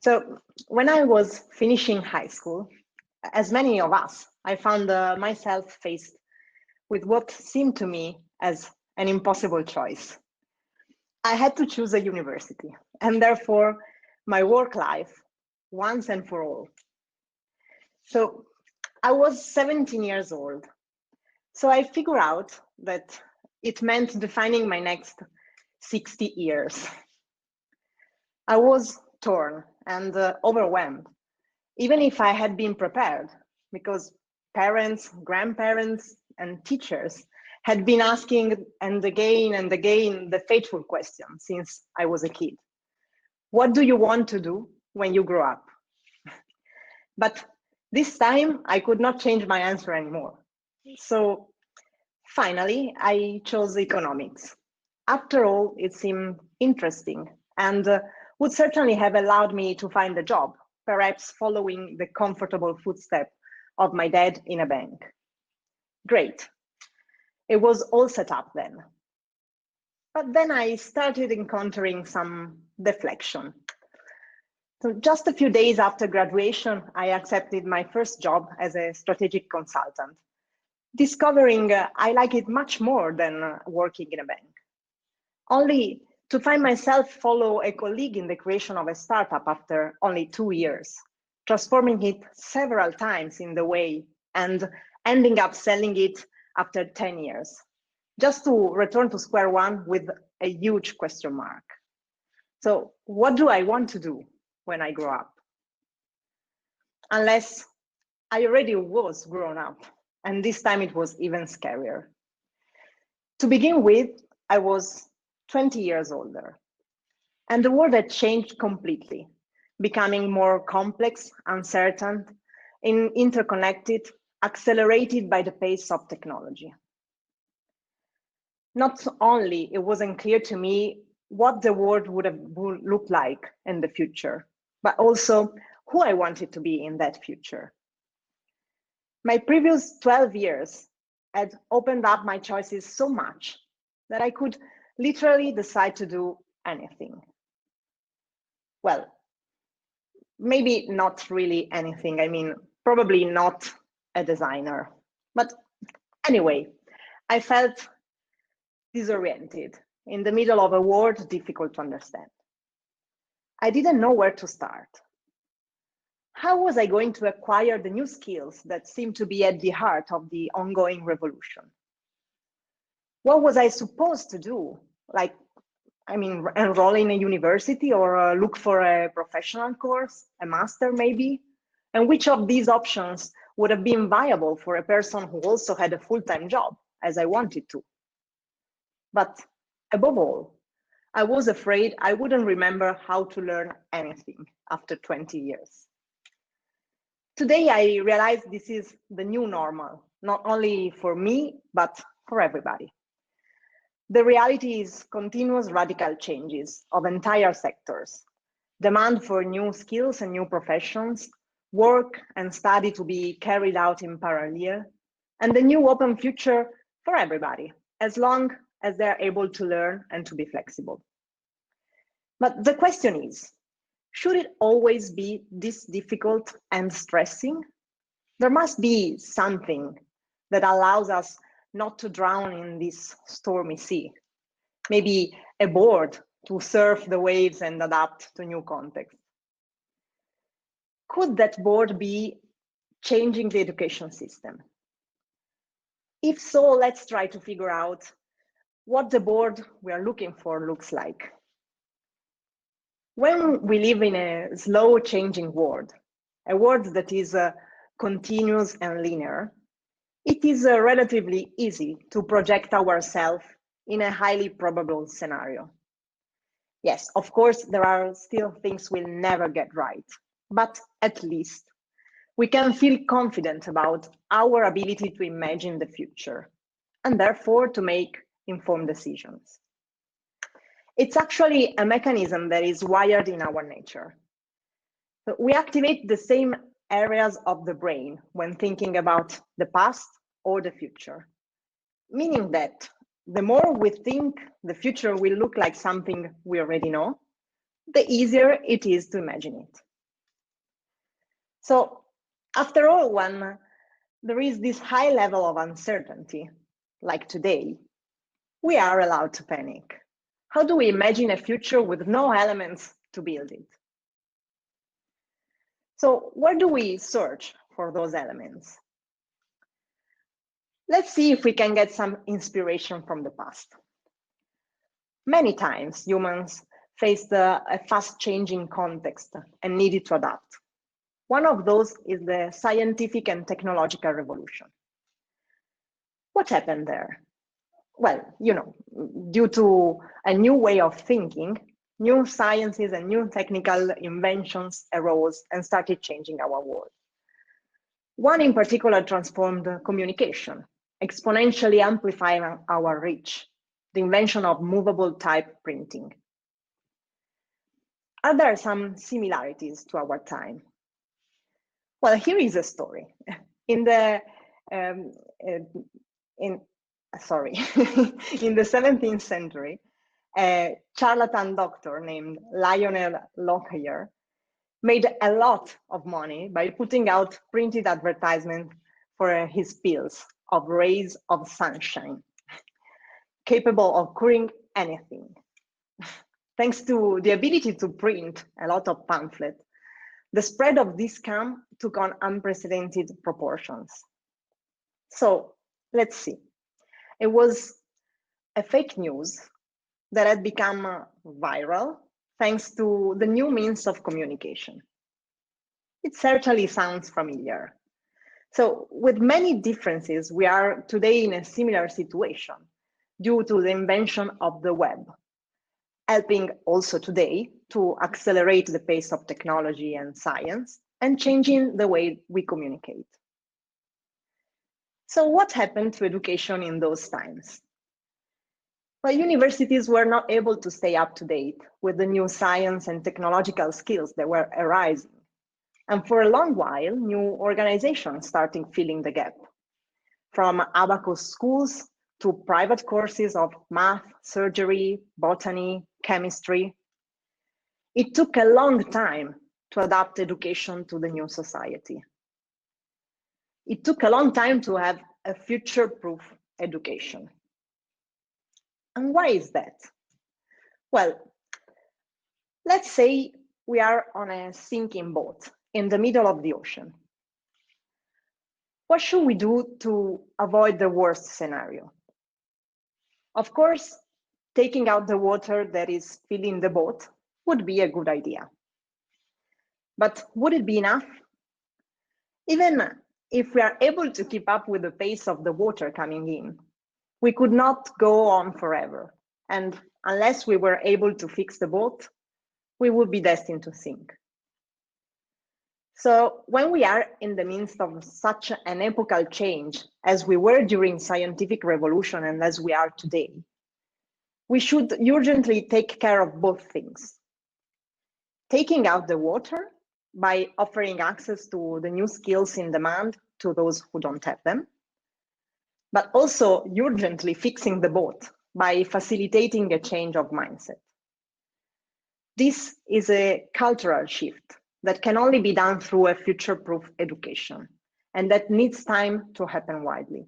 So when I was finishing high school, as many of us, I found myself faced with what seemed to me as an impossible choice. I had to choose a university, and therefore my work life, once and for all. So I was 17 years old. So I figured out that it meant defining my next 60 years. I was torn and overwhelmed, even if I had been prepared, because parents, grandparents, and teachers had been asking and again the fateful question since I was a kid. What do you want to do when you grow up? But this time I could not change my answer anymore. So finally, I chose economics. After all, it seemed interesting and would certainly have allowed me to find a job, perhaps following the comfortable footsteps of my dad in a bank. Great. It was all set up then. But then I started encountering some deflection. So just a few days after graduation, I accepted my first job as a strategic consultant, discovering I like it much more than working in a bank. Only to find myself follow a colleague in the creation of a startup after only 2 years, transforming it several times in the way and ending up selling it after 10 years, just to return to square one with a huge question mark. So what do I want to do when I grow up? Unless I already was grown up, and this time it was even scarier. To begin with, I was 20 years older, and the world had changed completely, becoming more complex, uncertain, interconnected, accelerated by the pace of technology. Not only it wasn't clear to me what the world would look like in the future, but also who I wanted to be in that future. My previous 12 years had opened up my choices so much that I could literally decide to do anything. Well, maybe not really anything. I mean, probably not a designer. But anyway, I felt disoriented in the middle of a world difficult to understand. I didn't know where to start. How was I going to acquire the new skills that seemed to be at the heart of the ongoing revolution? What was I supposed to do? Like, enroll in a university or look for a professional course, a master maybe? And which of these options would have been viable for a person who also had a full-time job, as I wanted to? But above all, I was afraid I wouldn't remember how to learn anything after 20 years. Today, I realize this is the new normal, not only for me, but for everybody. The reality is continuous radical changes of entire sectors, demand for new skills and new professions, work and study to be carried out in parallel, and the new open future for everybody, as long as they're able to learn and to be flexible. But the question is, should it always be this difficult and stressing? There must be something that allows us not to drown in this stormy sea. Maybe a board to surf the waves and adapt to new contexts. Could that board be changing the education system? If so, let's try to figure out what the board we are looking for looks like. When we live in a slow changing world, a world that is continuous and linear, it is relatively easy to project ourselves in a highly probable scenario. Yes, of course, there are still things we'll never get right, but at least we can feel confident about our ability to imagine the future and therefore to make informed decisions. It's actually a mechanism that is wired in our nature. So we activate the same areas of the brain when thinking about the past or the future, meaning that the more we think the future will look like something we already know, the easier it is to imagine it. So after all, when there is this high level of uncertainty, like today, we are allowed to panic. How do we imagine a future with no elements to build it? So where do we search for those elements? Let's see if we can get some inspiration from the past. Many times humans faced a fast-changing context and needed to adapt. One of those is the scientific and technological revolution. What happened there? Well, due to a new way of thinking, new sciences and new technical inventions arose and started changing our world. One in particular transformed communication, exponentially amplifying our reach, the invention of movable type printing. Are there some similarities to our time? Well, here is a story. In the in the 17th century, a charlatan doctor named Lionel Lockyer made a lot of money by putting out printed advertisements for his pills of rays of sunshine, capable of curing anything. Thanks to the ability to print a lot of pamphlets, the spread of this scam took on unprecedented proportions. So let's see. It was a fake news that had become viral thanks to the new means of communication. It certainly sounds familiar. So with many differences, we are today in a similar situation due to the invention of the web, helping also today to accelerate the pace of technology and science and changing the way we communicate. So what happened to education in those times? Well, universities were not able to stay up to date with the new science and technological skills that were arising. And for a long while, new organizations started filling the gap, from abacus schools to private courses of math, surgery, botany, chemistry. It took a long time to adapt education to the new society. It took a long time to have a future-proof education. And why is that? Well, let's say we are on a sinking boat in the middle of the ocean. What should we do to avoid the worst scenario? Of course, taking out the water that is filling the boat would be a good idea. But would it be enough? Even if we are able to keep up with the pace of the water coming in, we could not go on forever. And unless we were able to fix the boat, we would be destined to sink. So when we are in the midst of such an epochal change as we were during scientific revolution and as we are today, we should urgently take care of both things. Taking out the water by offering access to the new skills in demand to those who don't have them, but also urgently fixing the boat by facilitating a change of mindset. This is a cultural shift that can only be done through a future-proof education, and that needs time to happen widely.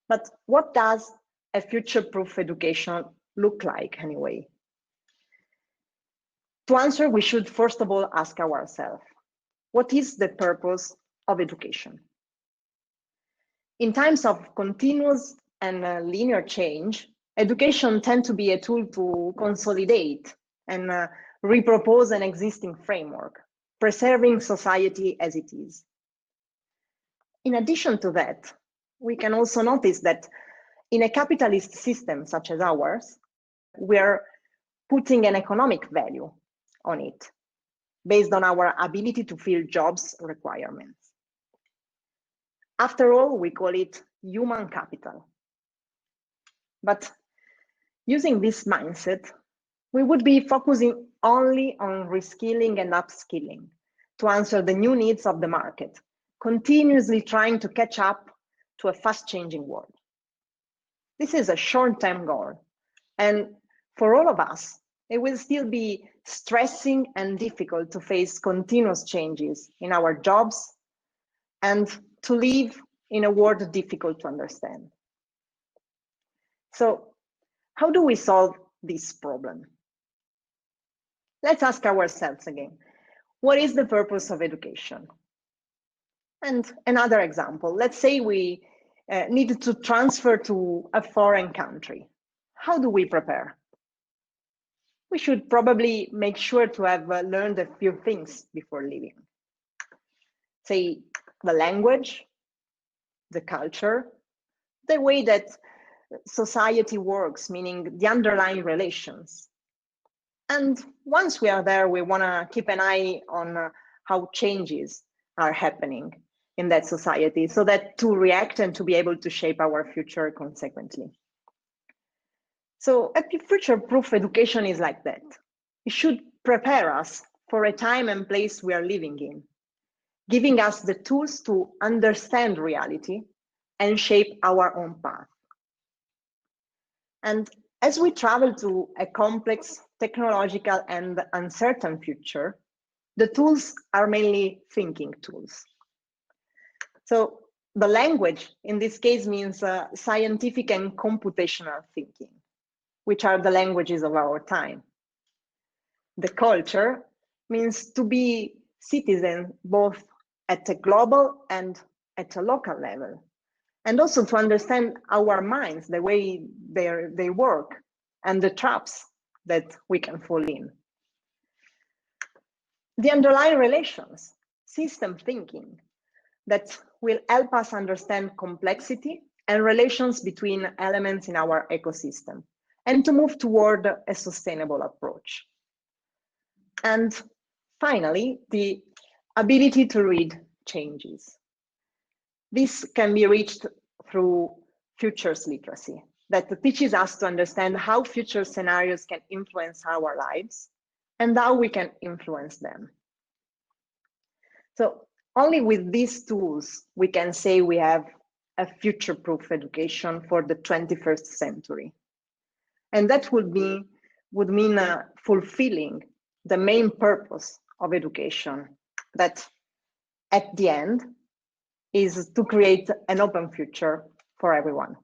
But what does a future-proof education look like anyway? To answer, we should first of all ask ourselves, what is the purpose of education? In times of continuous and linear change, education tends to be a tool to consolidate and repropose an existing framework, preserving society as it is. In addition to that, we can also notice that in a capitalist system such as ours, we're putting an economic value on it based on our ability to fill jobs requirements. After all, we call it human capital. But using this mindset, we would be focusing only on reskilling and upskilling to answer the new needs of the market, continuously trying to catch up to a fast-changing world. This is a short-term goal, and for all of us, It will still be stressing and difficult to face continuous changes in our jobs and to live in a world difficult to understand. So, how do we solve this problem? Let's ask ourselves again, what is the purpose of education? And another example, let's say we need to transfer to a foreign country. How do we prepare? We should probably make sure to have learned a few things before leaving. Say, the language, the culture, the way that society works, meaning the underlying relations. And once we are there, we want to keep an eye on how changes are happening in that society so that to react and to be able to shape our future consequently. So a future-proof education is like that. It should prepare us for a time and place we are living in, giving us the tools to understand reality and shape our own path. And as we travel to a complex, technological, and uncertain future, the tools are mainly thinking tools. So the language in this case means scientific and computational thinking, which are the languages of our time. The culture means to be citizen both at a global and at a local level, and also to understand our minds, the way they work, and the traps that we can fall in. The underlying relations, system thinking, that will help us understand complexity and relations between elements in our ecosystem, and to move toward a sustainable approach. And finally, the ability to read changes. This can be reached through futures literacy that teaches us to understand how future scenarios can influence our lives and how we can influence them. So only with these tools, we can say we have a future-proof education for the 21st century. And that would mean fulfilling the main purpose of education, that at the end is to create an open future for everyone.